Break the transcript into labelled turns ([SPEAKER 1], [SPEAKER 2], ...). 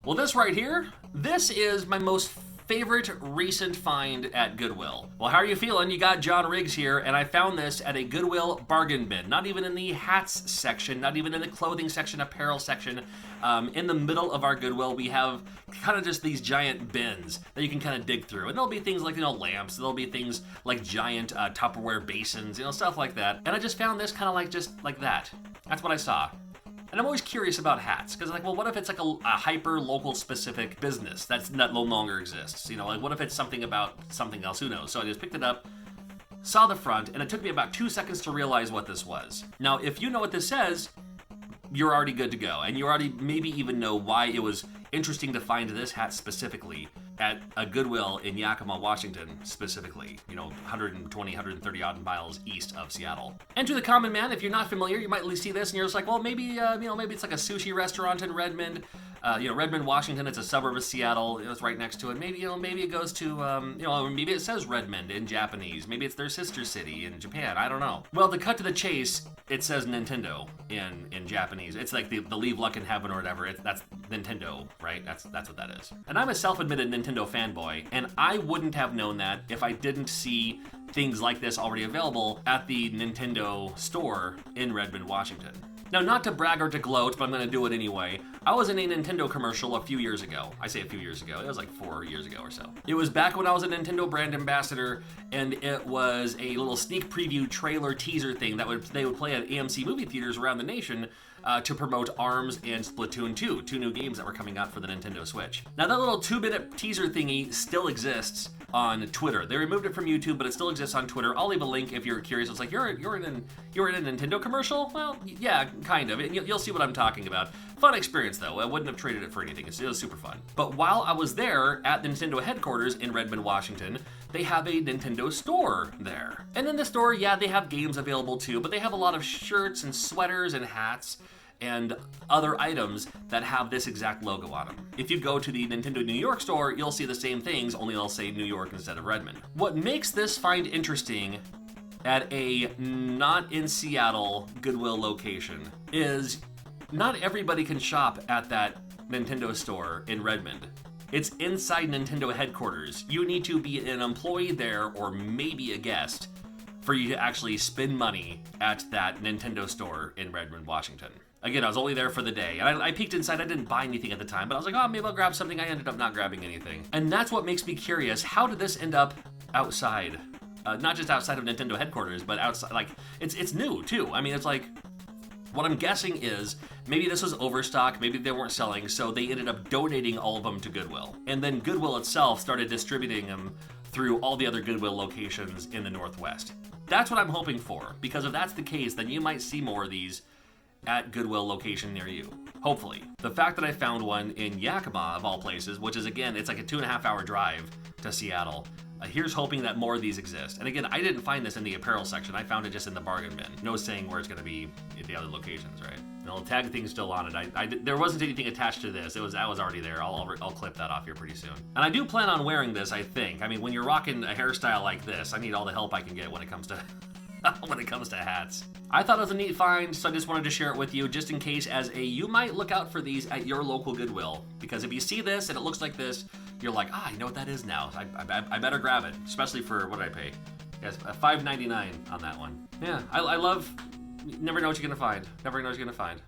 [SPEAKER 1] Well, this right here, this is my most favorite recent find at Goodwill. Well, how are you feeling? You got John Riggs here, and I found this at a Goodwill bargain bin. Not even in the hats section, not even in the clothing section, apparel section. In the middle of our Goodwill, we have kind of just these giant bins that you can kind of dig through. And there'll be things like, lamps. There'll be things like giant Tupperware basins, stuff like that. And I just found this kind of like just like that. That's what I saw. And I'm always curious about hats, because what if it's like a hyper local specific business that no longer exists? What if it's something about something else? Who knows? So I just picked it up, saw the front, and it took me about 2 seconds to realize what this was. Now, if you know what this says, you're already good to go, and you already maybe even know why it was interesting to find this hat specifically at a Goodwill in Yakima, Washington, specifically, 120, 130 odd miles east of Seattle. And to the common man, if you're not familiar, you might at least see this and you're just like, well, maybe it's like a sushi restaurant in Redmond. Redmond, Washington, it's a suburb of Seattle. It's right next to it. Maybe it goes to, maybe it says Redmond in Japanese. Maybe it's their sister city in Japan. I don't know. Well, to cut to the chase, it says Nintendo in Japanese. It's like the leave luck in heaven or whatever. That's Nintendo, right? That's what that is. And I'm a self-admitted Nintendo fanboy, and I wouldn't have known that if I didn't see things like this already available at the Nintendo store in Redmond, Washington. Now, not to brag or to gloat, but I'm going to do it anyway. I was in a Nintendo commercial a few years ago. I say a few years ago. It was like 4 years ago or so. It was back when I was a Nintendo brand ambassador, and it was a little sneak preview trailer teaser thing that they would play at AMC movie theaters around the nation to promote ARMS and Splatoon 2, two new games that were coming out for the Nintendo Switch. Now, that little 2-minute teaser thingy still exists on Twitter. They removed it from YouTube, but it still exists on Twitter. I'll leave a link if you're curious. It's like, you're in a Nintendo commercial? Well, yeah, kind of. You'll see what I'm talking about. Fun experience, though. I wouldn't have traded it for anything. It was super fun. But while I was there at the Nintendo headquarters in Redmond, Washington, they have a Nintendo store there. And in the store, yeah, they have games available too, but they have a lot of shirts and sweaters and hats and other items that have this exact logo on them. If you go to the Nintendo New York store, you'll see the same things, only they'll say New York instead of Redmond. What makes this find interesting at a not in Seattle Goodwill location is not everybody can shop at that Nintendo store in Redmond. It's inside Nintendo headquarters. You need to be an employee there or maybe a guest for you to actually spend money at that Nintendo store in Redmond, Washington. Again, I was only there for the day, and I peeked inside. I didn't buy anything at the time, but I was like, oh, maybe I'll grab something. I ended up not grabbing anything. And that's what makes me curious. How did this end up outside? Not just outside of Nintendo headquarters, but outside. It's new, too. I mean, it's like, what I'm guessing is maybe this was overstock, maybe they weren't selling, so they ended up donating all of them to Goodwill. And then Goodwill itself started distributing them through all the other Goodwill locations in the Northwest. That's what I'm hoping for, because if that's the case, then you might see more of these at Goodwill location near you. Hopefully. The fact that I found one in Yakima, of all places, which is, again, it's like a 2.5-hour drive to Seattle, here's hoping that more of these exist. And again, I didn't find this in the apparel section. I found it just in the bargain bin. No saying where it's going to be at the other locations, right? The tag thing's still on it. There wasn't anything attached to this. I was already there. I'll clip that off here pretty soon. And I do plan on wearing this, I think. I mean, when you're rocking a hairstyle like this, I need all the help I can get when it comes to hats. I thought it was a neat find, so I just wanted to share it with you, just in case you might look out for these at your local Goodwill. Because if you see this and it looks like this, you're like, I know what that is now. I better grab it, especially for, what did I pay? Yes, $5.99 on that one. Yeah, I love, never know what you're gonna find. Never know what you're gonna find.